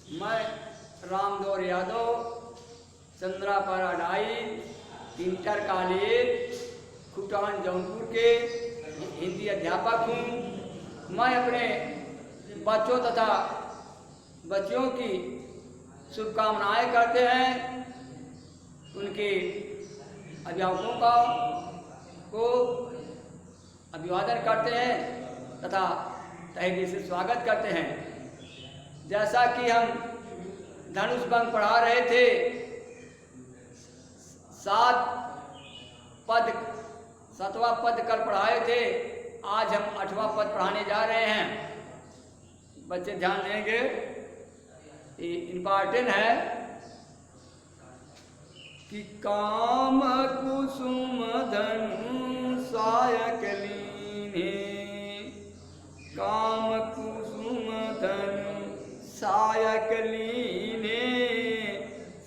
मैं रामदौर यादव, चंद्रापारा ढाई, inter college खुटान Jaunpur के हिंदी अध्यापक हूँ। मैं अपने बच्चों तथा बच्चियों की शुभकामनाएं करते हैं, उनके अभिभावकों को अभिवादन करते हैं तथा तहे दिल से स्वागत करते हैं। जैसा कि हम धनुष भंग पढ़ा रहे थे, 7वां पद कल पढ़ाए थे, आज हम 8वां पद पढ़ाने जा रहे हैं। बच्चे ध्यान देंगे, ये इम्पॉर्टेंट है कि काम कुसुम धनु सायक लीने, काम कुसुम धनु सायक लीने,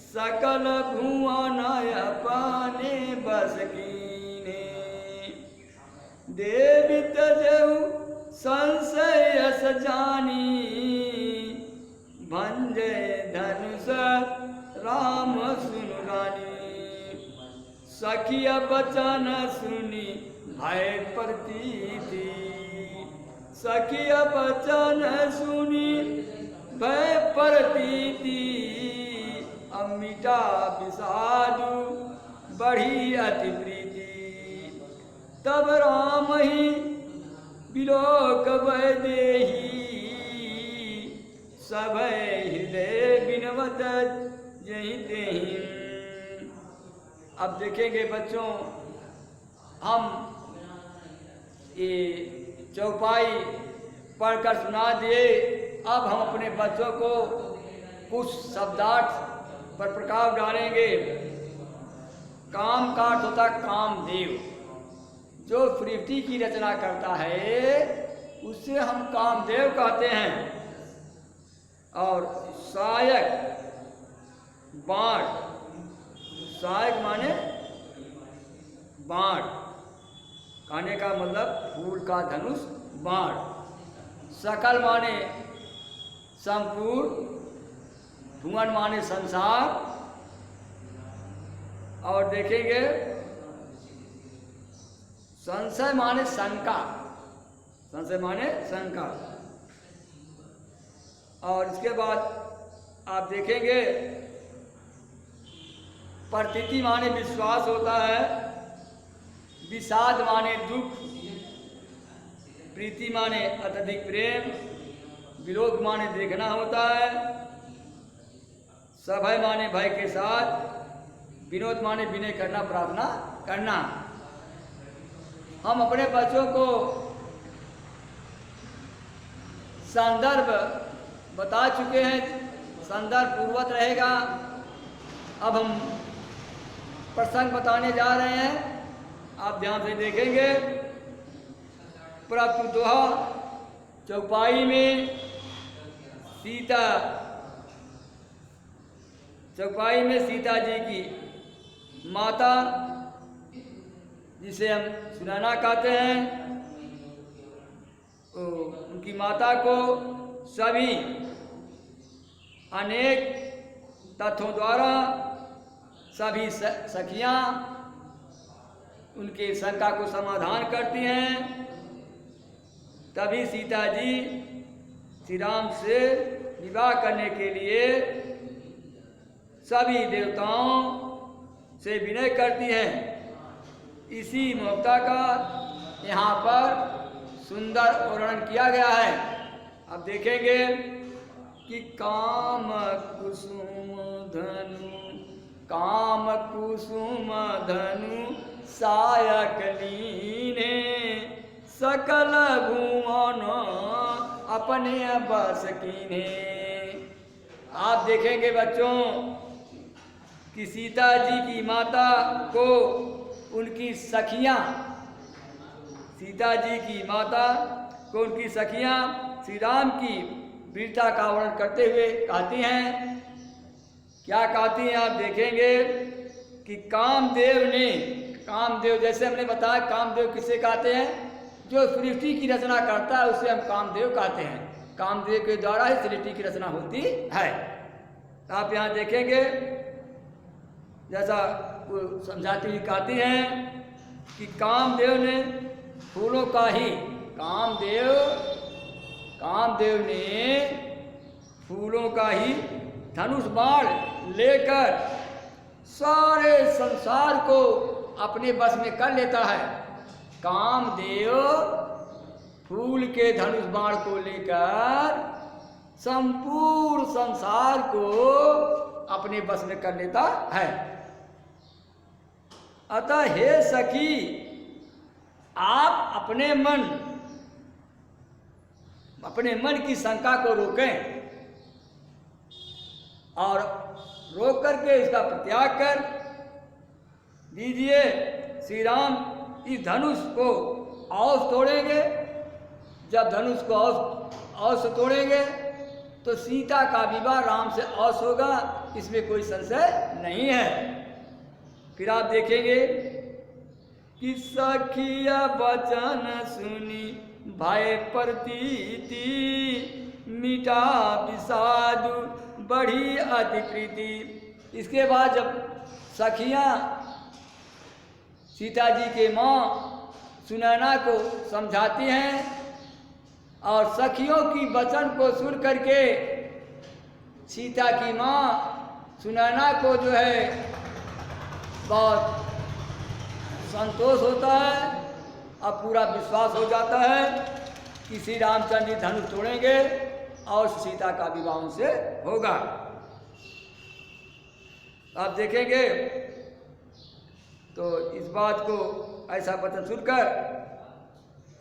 सकल भुवन अपने बस कीने, देवी तजहु संशय सजानी, भंजे धनुष राम सुनु रानी, सखिया बचन सुनी भय प्रतीति, सखिया बचन सुनी भय प्रतीति, अमिटा विषादु बढ़ी अति प्रीति, तब राम ही विलोक भय देही, सभय हृदय बिनवत यही देही। अब देखेंगे बच्चों, हम ये चौपाई पढ़कर सुना दिए, अब हम अपने बच्चों को कुछ शब्दार्थ पर प्रकाश डालेंगे। काम का अर्थ होता कामदेव, जो सृष्टि की रचना करता है उसे हम कामदेव कहते हैं। और सायक बाण, सायक माने बाण, कहने का मतलब फूल का धनुष बाण। सकल माने संपूर्ण, भुवन माने संसार। और देखेंगे संशय माने शंका, संशय माने शंका। और इसके बाद आप देखेंगे प्रतीति माने विश्वास होता है, विषाद माने दुख, प्रीति माने अत्यधिक प्रेम, विलोक माने देखना होता है, सभय माने भय के साथ, विनोद माने विनय करना, प्रार्थना करना। हम अपने बच्चों को संदर्भ बता चुके हैं, संदर्भ पूर्वक रहेगा। अब हम प्रसंग बताने जा रहे हैं, आप ध्यान से देखेंगे। प्रथम दोहा, चौपाई में सीता, चौपाई में सीता जी की माता, जिसे हम सुनैना कहते हैं, तो उनकी माता को सभी अनेक तथ्यों द्वारा सभी सखियां उनके शंका को समाधान करती हैं। तभी सीता जी श्री राम से विवाह करने के लिए सभी देवताओं से विनय करती हैं। इसी ममता का यहाँ पर सुंदर वर्णन किया गया है। अब देखेंगे कि काम कुसुम धनु, काम कुसुम धनु सायक लीने, सकल भुवन अपने बस कीने। आप देखेंगे बच्चों कि सीता जी की माता को उनकी सखियां, सीता जी की माता को उनकी सखियां श्री राम की वीरता का वर्णन करते हुए कहती हैं। क्या कहती हैं आप देखेंगे कि कामदेव ने, कामदेव जैसे हमने बताया, कामदेव किसे कहते हैं? जो सृष्टि की रचना करता है उसे हम कामदेव कहते हैं। कामदेव के द्वारा ही सृष्टि की रचना होती है। आप यहाँ देखेंगे जैसा वो समझाती हुई कहती हैं कि कामदेव ने फूलों का ही कामदेव ने फूलों का ही धनुष बाण लेकर सारे संसार को अपने बस में कर लेता है। कामदेव फूल के धनुष बाण को लेकर संपूर्ण संसार को अपने बस में कर लेता है। अतः हे सखी, आप अपने मन की शंका को रोकें और रोक करके इसका प्रत्याग कर दीजिए। श्री राम इस धनुष को औस तोड़ेंगे। जब धनुष को औस तोड़ेंगे तो सीता का विवाह राम से औस होगा, इसमें कोई संशय नहीं है। फिर आप देखेंगे कि सखिया वचन सुनी भय प्रतीति, मिटा विषाद बढ़ी अति प्रीति। इसके बाद जब सखियां सीता जी के माँ सुनैना को समझाती हैं और सखियों की वचन को सुन करके सीता की माँ सुनैना को जो है बहुत संतोष होता है और पूरा विश्वास हो जाता है कि श्री रामचंद्र जी धनुष तोड़ेंगे और सीता का विवाह उनसे होगा। आप देखेंगे तो इस बात को ऐसा वचन सुनकर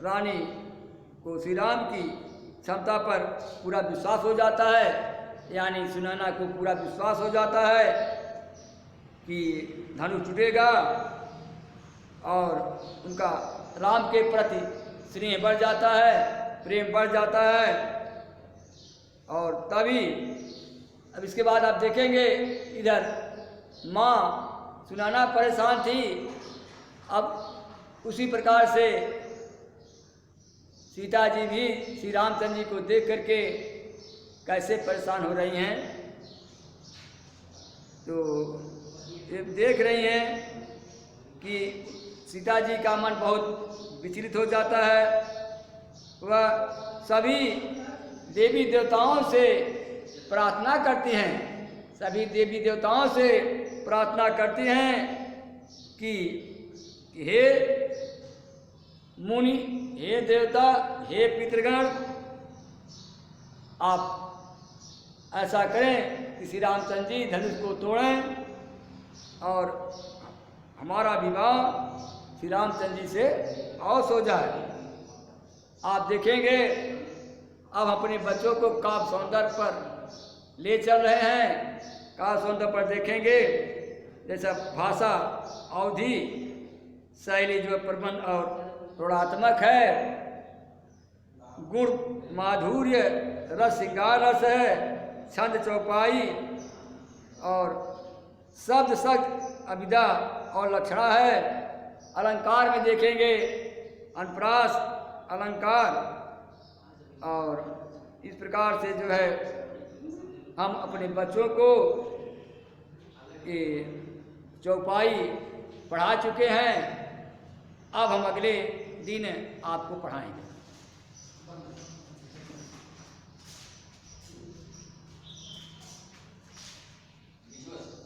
रानी को श्री राम की क्षमता पर पूरा विश्वास हो जाता है, यानी सुनैना को पूरा विश्वास हो जाता है कि धनुष टूटेगा और उनका राम के प्रति स्नेह बढ़ जाता है, प्रेम बढ़ जाता है। और तभी अब इसके बाद आप देखेंगे इधर माँ सुनैना परेशान थी। अब उसी प्रकार से सीता जी भी श्री रामचंद्र जी को देख करके कैसे परेशान हो रही हैं, तो ये देख रही हैं कि सीता जी का मन बहुत विचलित हो जाता है। वह सभी देवी देवताओं से प्रार्थना करती हैं, सभी देवी देवताओं से प्रार्थना करती हैं कि हे मुनि, हे देवता, हे पितृगण, आप ऐसा करें कि श्री रामचंद्र जी धनुष को तोड़ें और हमारा विवाह श्री रामचंद्र जी से औस हो जाए। आप देखेंगे अब अपने बच्चों को काव्य सौंदर्य पर ले चल रहे हैं। काव्य सौंदर्य पर देखेंगे जैसा भाषा अवधि शैली जो प्रबंध और रुणात्मक है, गुण माधुर्य रस श्रृंगार रस है, छंद चौपाई और शब्द शब्द अभिधा और लक्षणा है। अलंकार में देखेंगे अनुप्रास अलंकार, और इस प्रकार से जो है हम अपने बच्चों को ये चौपाई पढ़ा चुके हैं। अब हम अगले दिन आपको पढ़ाएंगे।